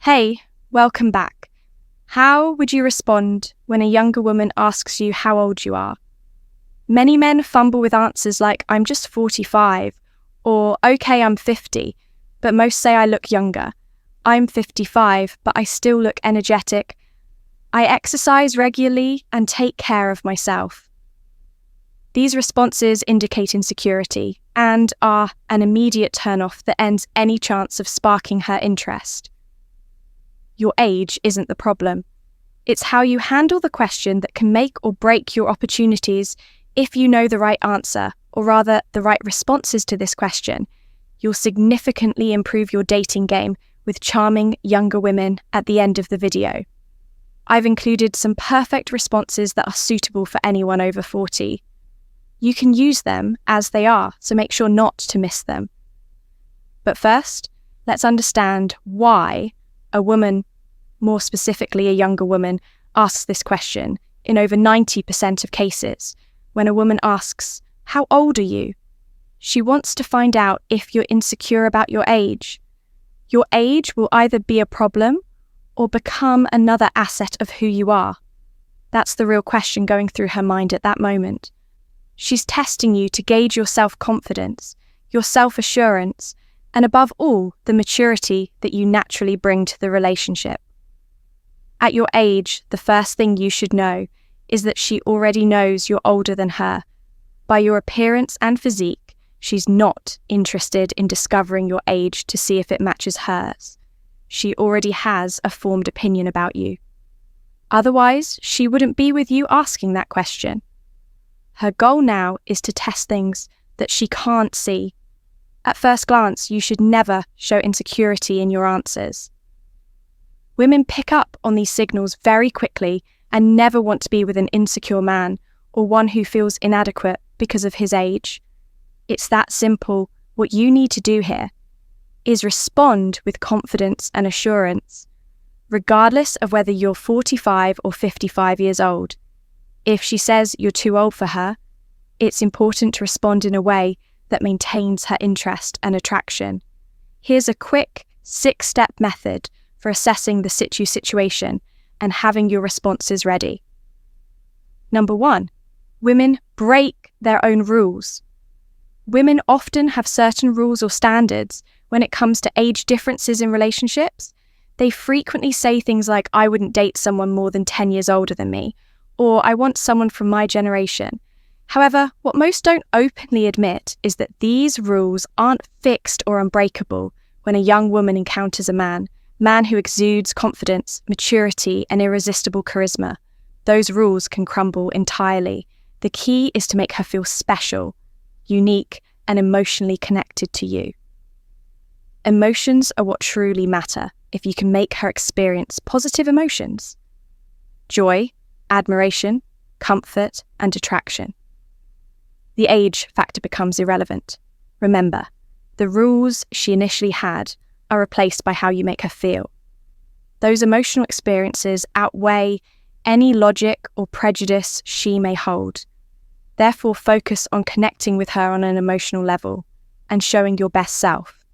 Hey, welcome back. How would you respond when a younger woman asks you how old you are? Many men fumble with answers like, I'm just 45, or okay, I'm 50, but most say I look younger. I'm 55, but I still look energetic. I exercise regularly and take care of myself. These responses indicate insecurity and are an immediate turn-off that ends any chance of sparking her interest. Your age isn't the problem. It's how you handle the question that can make or break your opportunities. If you know the right answer, or rather the right responses to this question, you'll significantly improve your dating game with charming younger women at the end of the video. I've included some perfect responses that are suitable for anyone over 40. You can use them as they are, so make sure not to miss them. But first, let's understand why a woman, more specifically a younger woman, asks this question in over 90% of cases. When a woman asks, "How old are you?" she wants to find out if you're insecure about your age. Your age will either be a problem or become another asset of who you are. That's the real question going through her mind at that moment. She's testing you to gauge your self-confidence, your self-assurance, and above all, the maturity that you naturally bring to the relationship. At your age, the first thing you should know is that she already knows you're older than her. By your appearance and physique, she's not interested in discovering your age to see if it matches hers. She already has a formed opinion about you. Otherwise, she wouldn't be with you asking that question. Her goal now is to test things that she can't see. At first glance, you should never show insecurity in your answers. Women pick up on these signals very quickly and never want to be with an insecure man or one who feels inadequate because of his age. It's that simple. What you need to do here is respond with confidence and assurance, regardless of whether you're 45 or 55 years old. If she says you're too old for her, it's important to respond in a way that maintains her interest and attraction. Here's a quick 6-step method for assessing the situation and having your responses ready. Number 1, women break their own rules. Women often have certain rules or standards when it comes to age differences in relationships. They frequently say things like, I wouldn't date someone more than 10 years older than me, or I want someone from my generation. However, what most don't openly admit is that these rules aren't fixed or unbreakable when a young woman encounters a man who exudes confidence, maturity, and irresistible charisma. Those rules can crumble entirely. The key is to make her feel special, unique, and emotionally connected to you. Emotions are what truly matter if you can make her experience positive emotions: joy, admiration, comfort, and attraction. The age factor becomes irrelevant. Remember, the rules she initially had are replaced by how you make her feel. Those emotional experiences outweigh any logic or prejudice she may hold. Therefore, focus on connecting with her on an emotional level and showing your best self.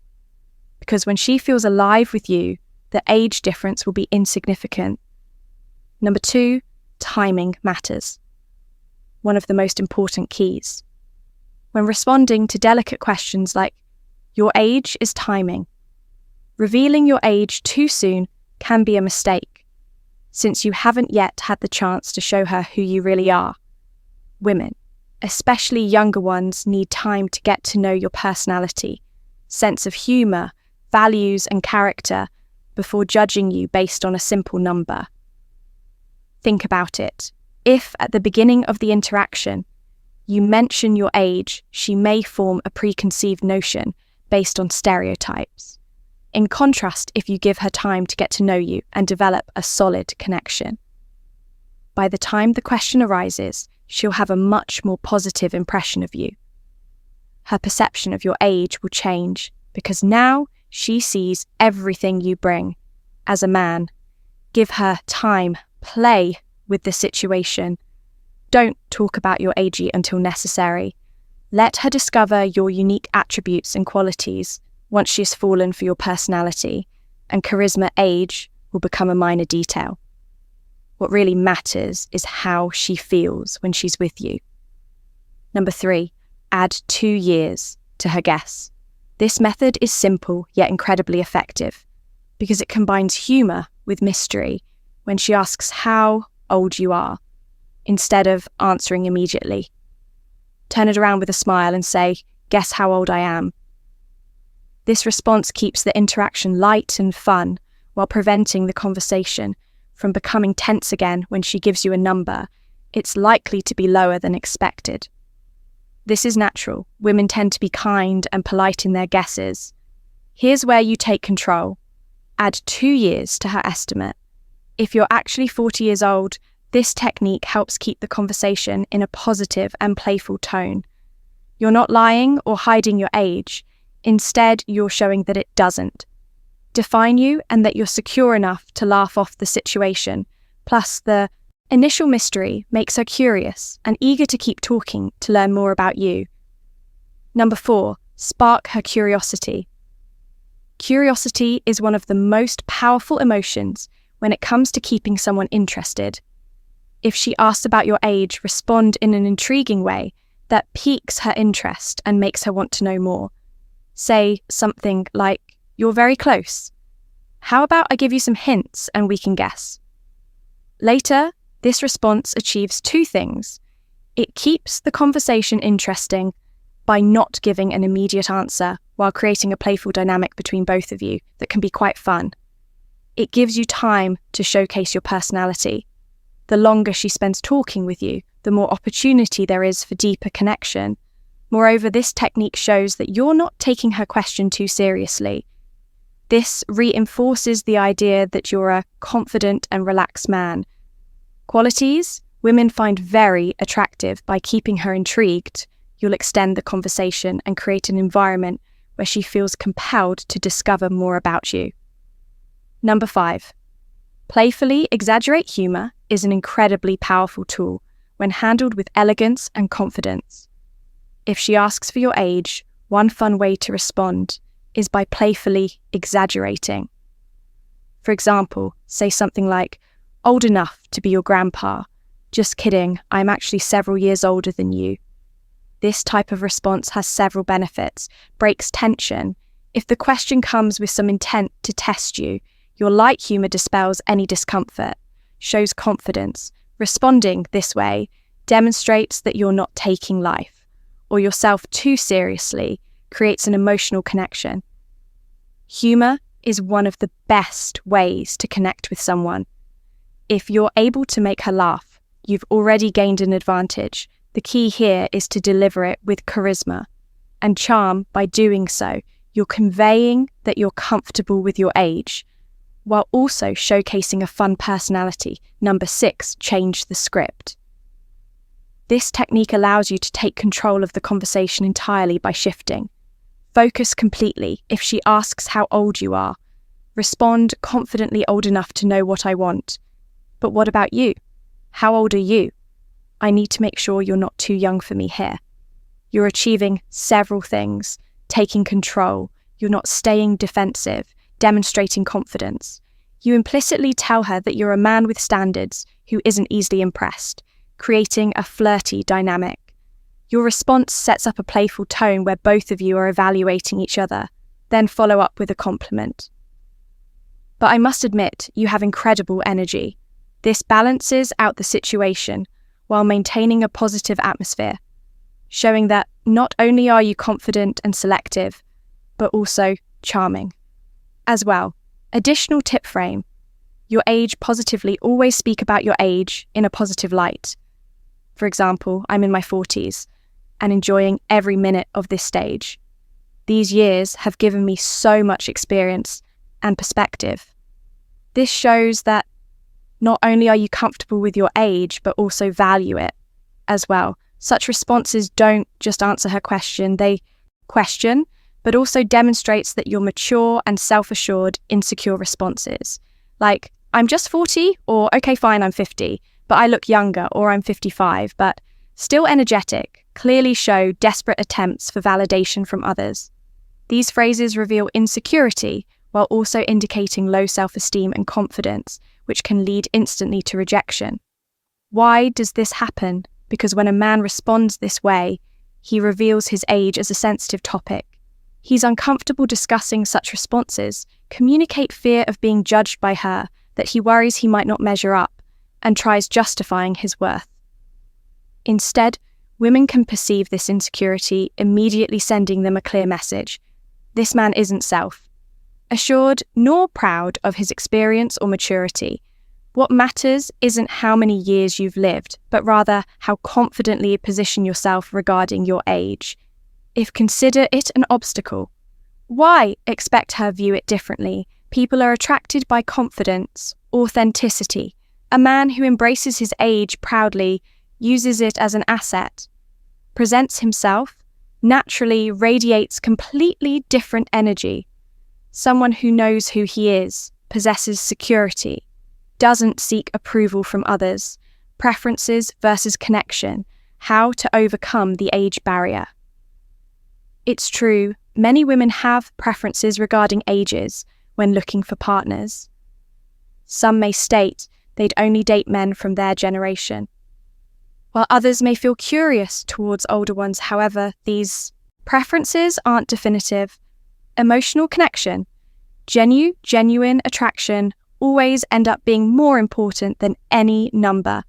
Because when she feels alive with you, the age difference will be insignificant. Number 2, timing matters. One of the most important keys. When responding to delicate questions like, your age is timing. Revealing your age too soon can be a mistake, since you haven't yet had the chance to show her who you really are. Women, especially younger ones, need time to get to know your personality, sense of humour, values, and character before judging you based on a simple number. Think about it. If at the beginning of the interaction you mention your age, she may form a preconceived notion based on stereotypes. In contrast, if you give her time to get to know you and develop a solid connection, by the time the question arises, she'll have a much more positive impression of you. Her perception of your age will change because now she sees everything you bring. As a man, give her time, play with the situation. Don't talk about your age until necessary. Let her discover your unique attributes and qualities once she's fallen for your personality, and charisma age will become a minor detail. What really matters is how she feels when she's with you. Number 3, add 2 years to her guess. This method is simple yet incredibly effective because it combines humour with mystery when she asks how old you are, instead of answering immediately. Turn it around with a smile and say, "Guess how old I am." This response keeps the interaction light and fun while preventing the conversation from becoming tense again when she gives you a number. It's likely to be lower than expected. This is natural. Women tend to be kind and polite in their guesses. Here's where you take control. Add 2 years to her estimate. If you're actually 40 years old, this technique helps keep the conversation in a positive and playful tone. You're not lying or hiding your age. Instead, you're showing that it doesn't define you and that you're secure enough to laugh off the situation. Plus, the initial mystery makes her curious and eager to keep talking to learn more about you. Number 4, spark her curiosity. Curiosity is one of the most powerful emotions when it comes to keeping someone interested. If she asks about your age, respond in an intriguing way that piques her interest and makes her want to know more. Say something like, "You're very close. How about I give you some hints and we can guess?" Later, this response achieves 2 things. It keeps the conversation interesting by not giving an immediate answer while creating a playful dynamic between both of you that can be quite fun. It gives you time to showcase your personality. The longer she spends talking with you, the more opportunity there is for deeper connection. Moreover, this technique shows that you're not taking her question too seriously. This reinforces the idea that you're a confident and relaxed man. Qualities women find very attractive. By keeping her intrigued, you'll extend the conversation and create an environment where she feels compelled to discover more about you. Number 5, playfully exaggerate humour is an incredibly powerful tool when handled with elegance and confidence. If she asks for your age, one fun way to respond is by playfully exaggerating. For example, say something like, "Old enough to be your grandpa. Just kidding, I'm actually several years older than you." This type of response has several benefits, breaks tension. If the question comes with some intent to test you, your light humour dispels any discomfort, shows confidence. Responding this way demonstrates that you're not taking life or yourself too seriously, creates an emotional connection. Humour is one of the best ways to connect with someone. If you're able to make her laugh, you've already gained an advantage. The key here is to deliver it with charisma and charm. By doing so, you're conveying that you're comfortable with your age, while also showcasing a fun personality. Number 6, change the script. This technique allows you to take control of the conversation entirely by shifting. Focus completely. If she asks how old you are, respond confidently, "Old enough to know what I want." "But what about you? How old are you? I need to make sure you're not too young for me here." You're achieving several things. Taking control. You're not staying defensive, demonstrating confidence. You implicitly tell her that you're a man with standards who isn't easily impressed, creating a flirty dynamic. Your response sets up a playful tone where both of you are evaluating each other, then follow up with a compliment. "But I must admit, you have incredible energy." This balances out the situation while maintaining a positive atmosphere, showing that not only are you confident and selective, but also charming. As well, additional tip frame. Your age positively. Always speak about your age in a positive light. For example, I'm in my 40s and enjoying every minute of this stage. These years have given me so much experience and perspective. This shows that not only are you comfortable with your age, but also value it as well. Such responses don't just answer her question, they question, but also demonstrates that you're mature and self-assured in secure responses. Like, "I'm just 40," or "Okay, fine, I'm 50, but I look younger," or "I'm 55, but still energetic," clearly show desperate attempts for validation from others. These phrases reveal insecurity, while also indicating low self-esteem and confidence, which can lead instantly to rejection. Why does this happen? Because when a man responds this way, he reveals his age as a sensitive topic. He's uncomfortable discussing such responses, communicate fear of being judged by her, that he worries he might not measure up, and tries justifying his worth. Instead, women can perceive this insecurity, immediately sending them a clear message. This man isn't self-assured nor proud of his experience or maturity. What matters isn't how many years you've lived, but rather how confidently you position yourself regarding your age. If consider it an obstacle, why expect her view it differently? People are attracted by confidence, authenticity. A man who embraces his age proudly, uses it as an asset, presents himself, naturally radiates completely different energy. Someone who knows who he is, possesses security, doesn't seek approval from others, preferences versus connection, how to overcome the age barrier. It's true, many women have preferences regarding ages when looking for partners. Some may state they'd only date men from their generation, while others may feel curious towards older ones. However, these preferences aren't definitive. Emotional connection, genuine attraction always end up being more important than any number.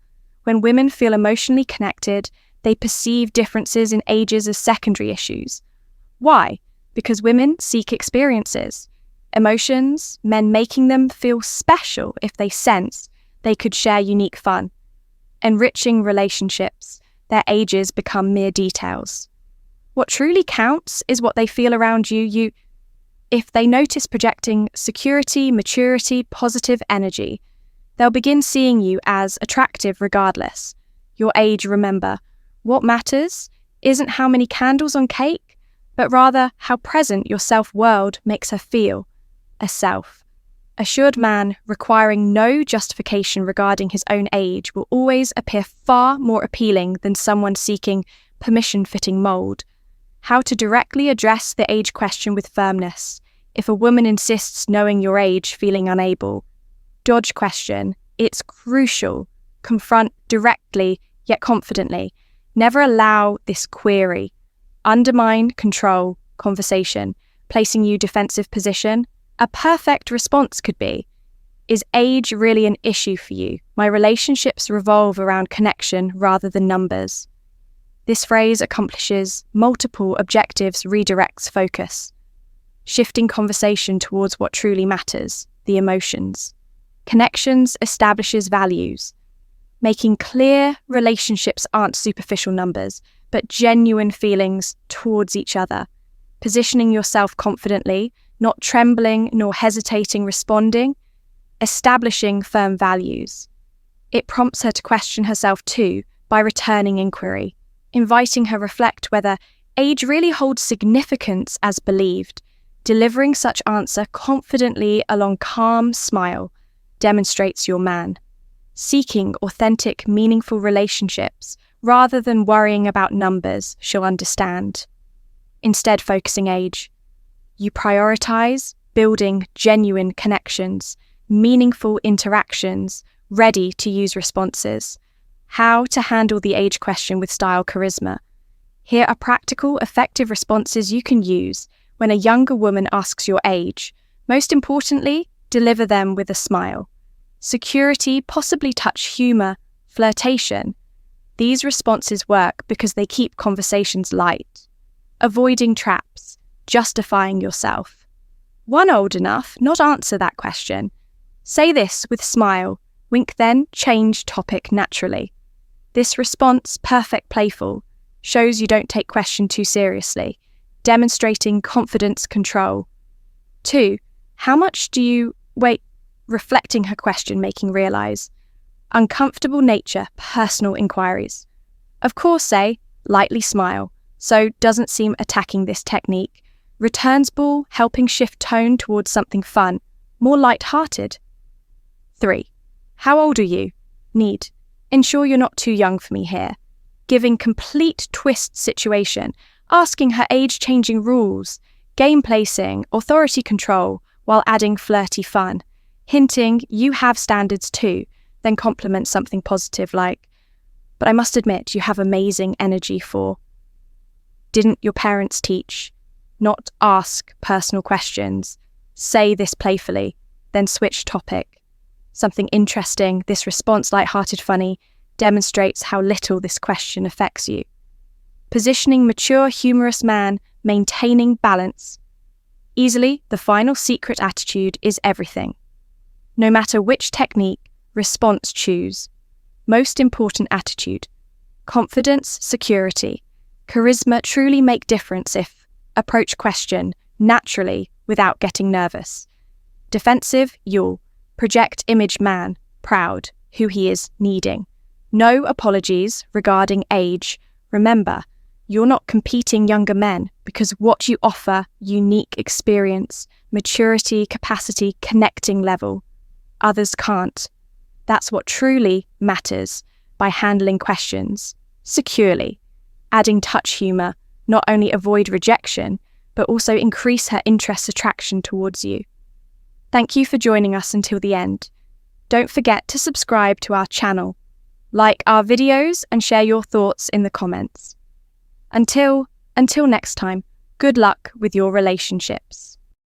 When women feel emotionally connected, they perceive differences in ages as secondary issues. Why? Because women seek experiences, emotions, men making them feel special if they sense they could share unique fun. Enriching relationships, their ages become mere details. What truly counts is what they feel around you. If they notice projecting security, maturity, positive energy, they'll begin seeing you as attractive regardless. Your age, remember, what matters isn't how many candles on cake, but rather how present your self-world makes her feel, a self-assured man requiring no justification regarding his own age will always appear far more appealing than someone seeking permission-fitting mold. How to directly address the age question with firmness. If a woman insists knowing your age, feeling unable, dodge question. It's crucial. Confront directly yet confidently. Never allow this query. Undermine, control, conversation, placing you defensive position. A perfect response could be, is age really an issue for you? My relationships revolve around connection rather than numbers. This phrase accomplishes multiple objectives, redirects focus, shifting conversation towards what truly matters, the emotions. Connections establishes values, making clear relationships aren't superficial numbers, but genuine feelings towards each other. Positioning yourself confidently, not trembling nor hesitating, responding, establishing firm values. It prompts her to question herself too by returning inquiry, inviting her reflect whether age really holds significance as believed. Delivering such answer confidently along calm smile demonstrates your man. Seeking authentic, meaningful relationships rather than worrying about numbers, she'll understand. Instead, focusing age. You prioritize building genuine connections, meaningful interactions, ready to use responses. How to handle the age question with style, charisma. Here are practical, effective responses you can use when a younger woman asks your age. Most importantly, deliver them with a smile. Security, possibly touch humor, flirtation. These responses work because they keep conversations light. Avoiding traps, justifying yourself. One old enough, not answer that question. Say this with smile, wink then, change topic naturally. This response, perfect playful, shows you don't take question too seriously, demonstrating confidence, control. 2. How much do you wait? Reflecting her question, making realize. Uncomfortable nature, personal inquiries. Of course, say, lightly smile, so doesn't seem attacking this technique. Returns ball, helping shift tone towards something fun, more light-hearted. 3. How old are you? Need. Ensure you're not too young for me here. Giving complete twist situation, asking her age-changing rules, game placing, authority control, while adding flirty fun, hinting you have standards too, then compliment something positive like, "But I must admit you have amazing energy for." Didn't your parents teach? Not ask personal questions. Say this playfully, then switch topic. Something interesting, this response, light-hearted, funny, demonstrates how little this question affects you. Positioning mature, humorous man, maintaining balance. Easily, the final secret attitude is everything. No matter which technique, response choose. Most important attitude. Confidence, security. Charisma truly make difference if approach question naturally without getting nervous. Defensive, you'll project image man, proud, who he is needing. No apologies regarding age. Remember, you're not competing younger men because what you offer, unique experience, maturity, capacity, connecting level, others can't. That's what truly matters by handling questions securely, adding touch humor, not only avoid rejection, but also increase her interest attraction towards you. Thank you for joining us until the end. Don't forget to subscribe to our channel, like our videos, and share your thoughts in the comments. Until next time, good luck with your relationships.